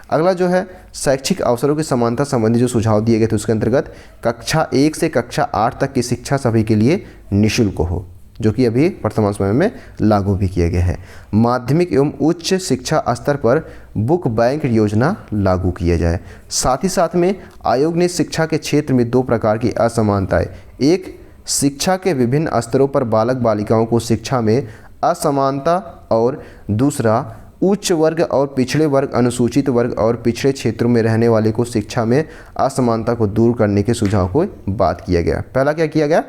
अगला जो है शैक्षिक अवसरों की समानता संबंधी जो सुझाव दिए गए थे उसके अंतर्गत कक्षा 1 से कक्षा 8 तक की शिक्षा सभी के लिए निःशुल्क हो, जो कि अभी वर्तमान समय में लागू भी किया गया है। माध्यमिक एवं उच्च शिक्षा स्तर पर बुक बैंक योजना लागू किया जाए। साथ ही साथ में आयोग ने शिक्षा के क्षेत्र में 2 प्रकार की असमानताएं, एक शिक्षा के विभिन्न स्तरों पर बालक बालिकाओं को शिक्षा में असमानता और दूसरा उच्च वर्ग और पिछड़े वर्ग, अनुसूचित वर्ग और पिछड़े क्षेत्रों में रहने वाले को शिक्षा में असमानता को दूर करने के सुझाव को बात किया गया। पहला क्या किया गया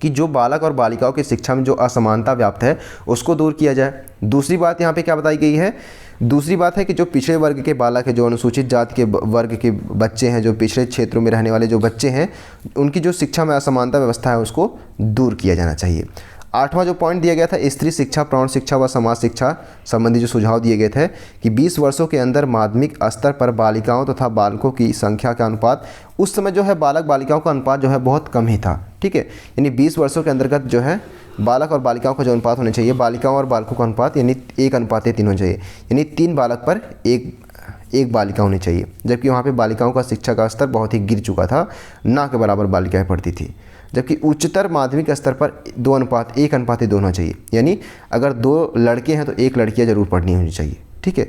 कि जो बालक और बालिकाओं की शिक्षा में जो असमानता व्याप्त है उसको दूर किया जाए। दूसरी बात यहाँ पे क्या बताई गई है, दूसरी बात है कि जो पिछड़े वर्ग के बालक है, जो अनुसूचित जाति के वर्ग के बच्चे हैं, जो पिछड़े क्षेत्रों में रहने वाले जो बच्चे हैं, उनकी जो शिक्षा में असमानता व्यवस्था है उसको दूर किया जाना चाहिए। 8वां जो पॉइंट दिया गया था स्त्री शिक्षा, प्रौढ़ शिक्षा व समाज शिक्षा संबंधी जो सुझाव दिए गए थे कि 20 वर्षों के अंदर माध्यमिक स्तर पर बालिकाओं तथा बालकों की संख्या का अनुपात, उस समय जो है बालक बालिकाओं का अनुपात जो है बहुत कम ही था, ठीक है। यानी 20 वर्षों के अंतर्गत जो है बालक और बालिकाओं का जो अनुपात होना चाहिए, बालिकाओं और बालकों का अनुपात यानी 1:3 होना चाहिए, यानी 3 बालक पर एक बालिका होनी चाहिए। जबकि वहाँ पे बालिकाओं का शिक्षा का स्तर बहुत ही गिर चुका था, ना के बराबर बालिकाएं पढ़ती थी। जबकि उच्चतर माध्यमिक स्तर पर 1:2 होना चाहिए, यानी अगर 2 लड़के हैं तो 1 लड़कियाँ जरूर पढ़नी होनी चाहिए, ठीक है।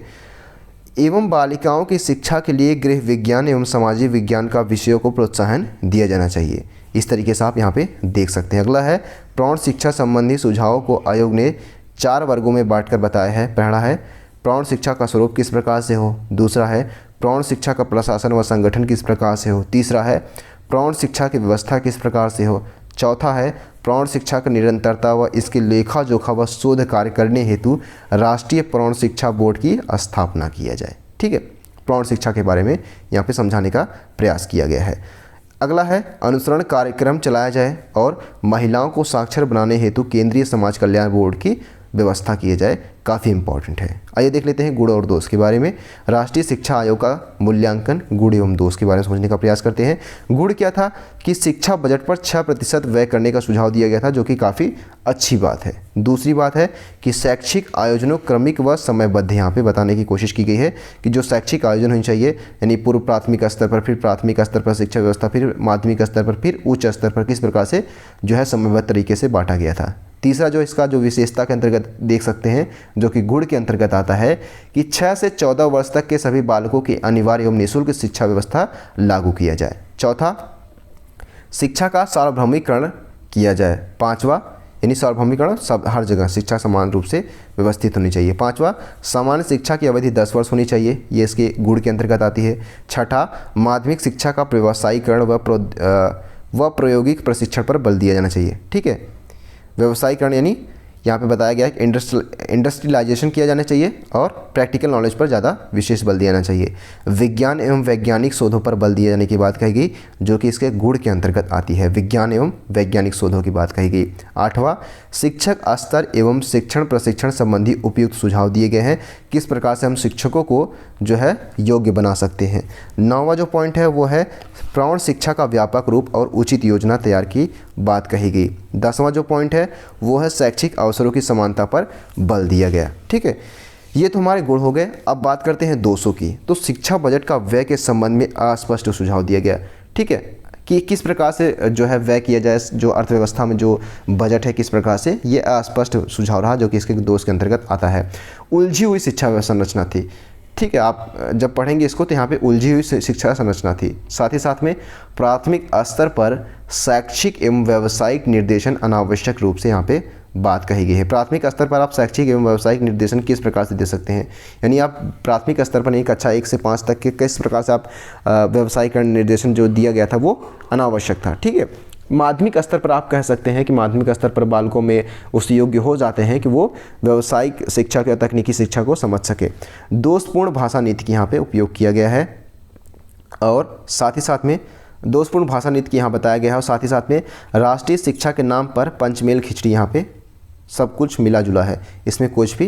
एवं बालिकाओं की शिक्षा के लिए गृह विज्ञान एवं सामाजिक विज्ञान का विषयों को प्रोत्साहन दिया जाना चाहिए। इस तरीके से आप यहाँ पे देख सकते हैं। अगला है प्रौढ़ शिक्षा संबंधी सुझावों को आयोग ने 4 वर्गों में बांटकर बताया है। पहला है प्रौढ़ शिक्षा का स्वरूप किस प्रकार से हो, दूसरा है प्रौढ़ शिक्षा का प्रशासन व संगठन किस प्रकार से हो, तीसरा है प्रौढ़ शिक्षा की व्यवस्था किस प्रकार से हो। चौथा है प्रौढ़ शिक्षा की निरंतरता व इसके लेखा जोखा व शोध कार्य करने हेतु राष्ट्रीय प्रौढ़ शिक्षा बोर्ड की स्थापना किया जाए। ठीक है, प्रौढ़ शिक्षा के बारे में यहाँ पे समझाने का प्रयास किया गया है। अगला है अनुसरण कार्यक्रम चलाया जाए और महिलाओं को साक्षर बनाने हेतु केंद्रीय समाज कल्याण बोर्ड की व्यवस्था किए जाए, काफ़ी इंपॉर्टेंट है। आइए देख लेते हैं गुण और दोष के बारे में। राष्ट्रीय शिक्षा आयोग का मूल्यांकन, गुण एवं दोष के बारे में समझने का प्रयास करते हैं। गुण क्या था कि शिक्षा बजट पर 6% व्यय करने का सुझाव दिया गया था, जो कि काफ़ी अच्छी बात है। दूसरी बात है कि शैक्षिक आयोजनों क्रमिक व समयबद्ध, यहाँ पे बताने की कोशिश की गई है कि जो शैक्षिक आयोजन होनी चाहिए, यानी पूर्व प्राथमिक स्तर पर, फिर प्राथमिक स्तर पर शिक्षा व्यवस्था, फिर माध्यमिक स्तर पर, फिर उच्च स्तर पर, किस प्रकार से जो है समयबद्ध तरीके से बांटा गया था। तीसरा जो इसका जो विशेषता के अंतर्गत देख सकते हैं, जो कि गुण के अंतर्गत आता है कि 6 से 14 वर्ष तक के सभी बालकों की अनिवार्य एवं निःशुल्क शिक्षा व्यवस्था लागू किया जाए। चौथा, शिक्षा का सार्वभौमिकरण किया जाए। पांचवा, यानी सार्वभौमिकरण सब हर जगह शिक्षा समान रूप से व्यवस्थित होनी चाहिए। पांचवा, सामान्य शिक्षा की अवधि 10 वर्ष होनी चाहिए, ये इसके गुण के अंतर्गत आती है। छठा, माध्यमिक शिक्षा का व्यावसायीकरण व प्रायोगिक प्रशिक्षण पर बल दिया जाना चाहिए। ठीक है, व्यवसायीकरण यानी यहाँ पे बताया गया है कि इंडस्ट्रियलाइजेशन किया जाना चाहिए और प्रैक्टिकल नॉलेज पर ज़्यादा विशेष बल दिया जाना चाहिए। विज्ञान एवं वैज्ञानिक शोधों पर बल दिए जाने की बात कही गई, जो कि इसके गुण के अंतर्गत आती है। विज्ञान एवं वैज्ञानिक शोधों की बात कही गई। आठवां, शिक्षक स्तर एवं शिक्षण प्रशिक्षण संबंधी उपयुक्त सुझाव दिए गए हैं, किस प्रकार से हम शिक्षकों को जो है योग्य बना सकते हैं। नौवां जो पॉइंट है वो है प्रौढ़ शिक्षा का व्यापक रूप और उचित योजना तैयार की बात कही गई। 10वां जो पॉइंट है वो है शैक्षिक अवसरों की समानता पर बल दिया गया। ठीक है, ये तो हमारे गुण हो गए। अब बात करते हैं दोषों की। तो शिक्षा बजट का व्यय के संबंध में अस्पष्ट सुझाव दिया गया। ठीक है, कि किस प्रकार से जो है व्यय किया जाए, जो अर्थव्यवस्था में जो बजट है किस प्रकार से, ये अस्पष्ट सुझाव रहा, जो कि इसके दोष के अंतर्गत आता है। उलझी हुई शिक्षा संरचना थी। ठीक है, आप जब पढ़ेंगे इसको तो यहाँ पे उलझी हुई शिक्षा संरचना थी। साथ ही साथ में प्राथमिक स्तर पर शैक्षिक एवं व्यावसायिक निर्देशन अनावश्यक रूप से यहाँ पे बात कही गई है। प्राथमिक स्तर पर आप शैक्षिक एवं व्यावसायिक निर्देशन किस प्रकार से दे सकते हैं, यानी आप प्राथमिक स्तर पर नहीं, कक्षा 1 से 5 तक के किस प्रकार से आप व्यावसायिक निर्देशन जो दिया गया था वो अनावश्यक था। ठीक है, माध्यमिक स्तर पर आप कह सकते हैं कि माध्यमिक स्तर पर बालकों में उस योग्य हो जाते हैं कि वो व्यावसायिक शिक्षा या तकनीकी शिक्षा को समझ सके। दोषपूर्ण भाषा नीति की यहाँ पे उपयोग किया गया है और साथ ही साथ में दोषपूर्ण भाषा नीति की यहाँ बताया गया है और साथ ही साथ में राष्ट्रीय शिक्षा के नाम पर पंचमेल खिचड़ी, यहाँ पे सब कुछ मिला जुला है, इसमें कुछ भी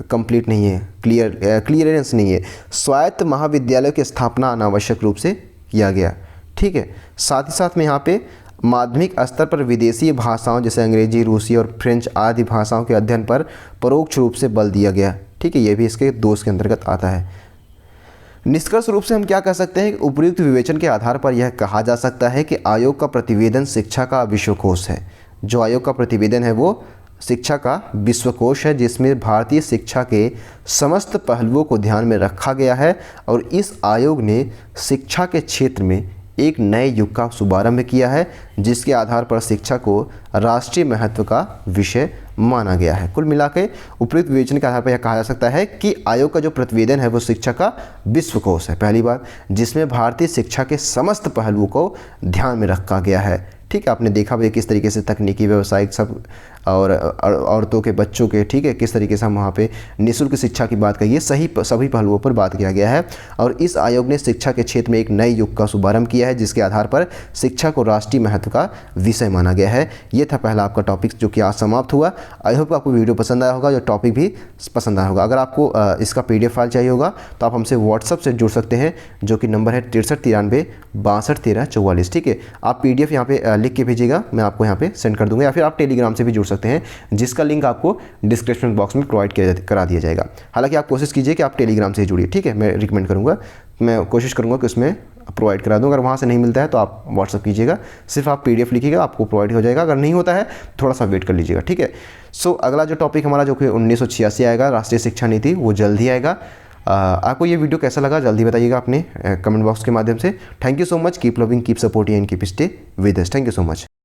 कंप्लीट नहीं है, क्लियरेंस नहीं है। स्वायत्त महाविद्यालय की स्थापना अनावश्यक रूप से किया गया। ठीक है, साथ ही साथ में यहाँ पे माध्यमिक स्तर पर विदेशी भाषाओं जैसे अंग्रेजी, रूसी और फ्रेंच आदि भाषाओं के अध्ययन पर परोक्ष रूप से बल दिया गया। ठीक है, ये भी इसके दोष के अंतर्गत आता है। निष्कर्ष रूप से हम क्या कह सकते हैं कि उपयुक्त विवेचन के आधार पर यह कहा जा सकता है कि आयोग का प्रतिवेदन शिक्षा का विश्वकोश है। जो आयोग का प्रतिवेदन है वो शिक्षा का विश्वकोश है, जिसमें भारतीय शिक्षा के समस्त पहलुओं को ध्यान में रखा गया है और इस आयोग ने शिक्षा के क्षेत्र में एक नए युग का शुभारंभ किया है, जिसके आधार पर शिक्षा को राष्ट्रीय महत्व का विषय माना गया है। कुल मिलाकर उपयुक्त विवेचन के आधार पर यह कहा जा सकता है कि आयोग का जो प्रतिवेदन है वो शिक्षा का विश्वकोश है, पहली बात, जिसमें भारतीय शिक्षा के समस्त पहलुओं को ध्यान में रखा गया है। ठीक है, आपने देखा भी किस तरीके से तकनीकी, व्यावसायिक सब और औरतों के, बच्चों के, ठीक है, किस तरीके से हम वहाँ पे निःशुल्क शिक्षा की बात करिए, सभी पहलुओं पर बात किया गया है। और इस आयोग ने शिक्षा के क्षेत्र में एक नए युग का शुभारंभ किया है, जिसके आधार पर शिक्षा को राष्ट्रीय महत्व का विषय माना गया है। ये था पहला आपका टॉपिक जो कि आज समाप्त हुआ। आई होप आपको वीडियो पसंद आया होगा, जो टॉपिक भी पसंद आया होगा। अगर आपको इसका PDF फाइल चाहिए होगा तो आप हमसे व्हाट्सअप से जुड़ सकते हैं, जो कि नंबर है 6393 62 13 44। ठीक है, आप PDF यहाँ पे लिख के भेजिएगा, मैं आपको यहाँ पे सेंड कर दूंगा, या फिर आप टेलीग्राम से भी जुड़ सकते हैं, जिसका लिंक आपको डिस्क्रिप्शन बॉक्स में प्रोवाइड करा दिया जाएगा। हालांकि आप कोशिश कीजिए कि आप टेलीग्राम से जुड़िए। ठीक है, मैं रिकमेंड करूँगा, मैं कोशिश करूँगा कि उसमें प्रोवाइड करा दूँ। अगर वहाँ से नहीं मिलता है तो आप व्हाट्सअप कीजिएगा, सिर्फ आप PDF लिखिएगा, आपको प्रोवाइड हो जाएगा। अगर नहीं होता है थोड़ा सा वेट कर लीजिएगा। ठीक है, सो अगला जो टॉपिक हमारा जो कि 1986 आएगा, राष्ट्रीय शिक्षा नीति, वो जल्द ही आएगा। आपको ये वीडियो कैसा लगा जल्दी बताइएगा अपने कमेंट बॉक्स के माध्यम से। Thank you so much, keep loving, keep supporting and keep stay with us. Thank you so much.